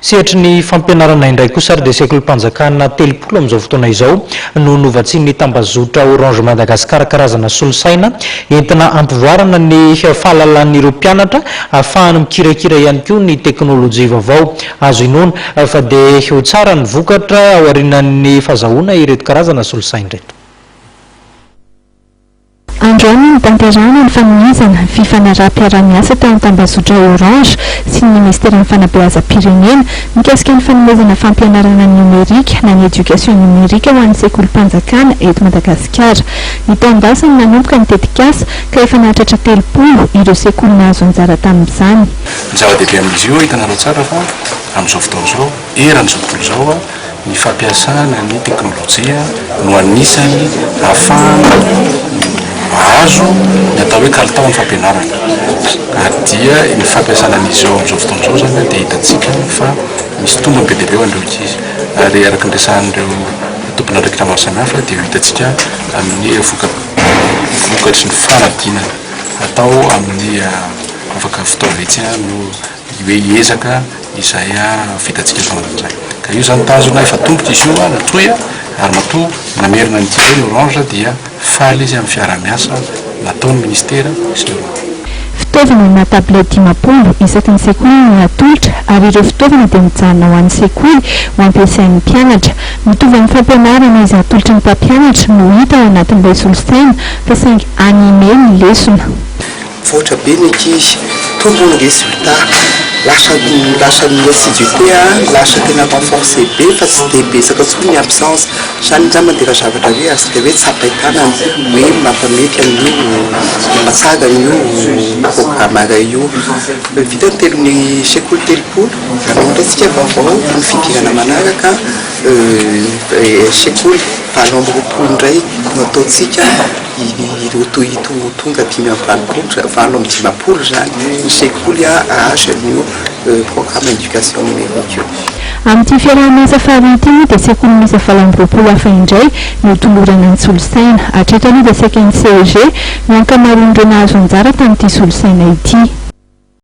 Sehatra ny fampianarana indray kosa ary dia sekolim-panjakana telopolo amin'izao fotoana izao no novatsian'ny tambazotra Orange Madagascar karazana solosaina entina ampivoarana ny fahalalan'ireo mpianatra ahafahany mikirakira ihany koa ny teknôlôjia vaovao. Azo inoana fa dia ho tsara ny vokatra ao aorianan'ny fahazahoana ireto karazana solosaina ireto. Androany ny tanterana ny fanomezana fifanaraha-piara-miasa tao amin'ny tambazotra Orange sy ny ministera ny fanabeazam-pirenena mikasika ny fanomezana fampianarana numerika na ny éducation numerika ho an'ny sekolim-panjakana eto Madagasikara. Ny taom-basany nanomboka ny tetikasa ka efa nahatratra 30 ireo sekoly nahazo anjara tamin'izany. Ny zava-dehibe amin'izy io hitanareo tsara fa amin'izao fotoana izao eran'izao tontolo izao ny fampiasana ny teknôlôjia no anisany ahafahana azo ny atao hoe kalitao amin'ny fampianarana ary dia ny fampiasana an'izy io amin'izao fotoana izao zany dia hitantsika fa misy tombony be lehibe ho an'ireo ankizy ary araka ny resahan'ireo tompona andraikitra maro samihafa dia hitantsika amin'ny vokatry ny fanadinana atao amin'ny afaka fotoana vitsy no hoe hiezaka izay vitantsika fanan'izay ka io zany tazona efa tombotra izy io natoy ary matoa namerina ny tia ny Orange dia faly izy amin'ny fiara-miasa nataon'ny ministera sy ny fitaovana na tablety 10 isaky ny sekoly no atolotra ary ireo fitaovana dia mijanona ho an'ny sekoly ho ampiasain'ny mpianatra. Mitovy amin'ny fampianarana izy atolotra ny mpampianatra no hita ao anatin'ilay solosaina fa saingy anime ny lesona. Voatra be ny ankizy, tombony résultat, lasa ny assiduité, lasa tena renforcé be fa tsy dia betsaka tsony ny absence. Zany zany mandera zavatra hoe azontsika hoe tsapaitanana hoe mampamety an'io matsaga an'io programmara io. Vita ny telon'ny sekoly telopolo anondratsika vaovao ny fidirana manaraka sekoly valo amby roapolo indray no ataontsika tonga 5 valo amby 10 zany ny sekoly azo an'io programme éducation numérique io. Amin'ity fiaraha-miasa faharoa dia sekoly misy 7 hafa indray no tolorana ny solosaina. Hatreto aloha dia saika ny CEG no ankamaroan'ireo nahazo anjara tamin'ity solosaina ity.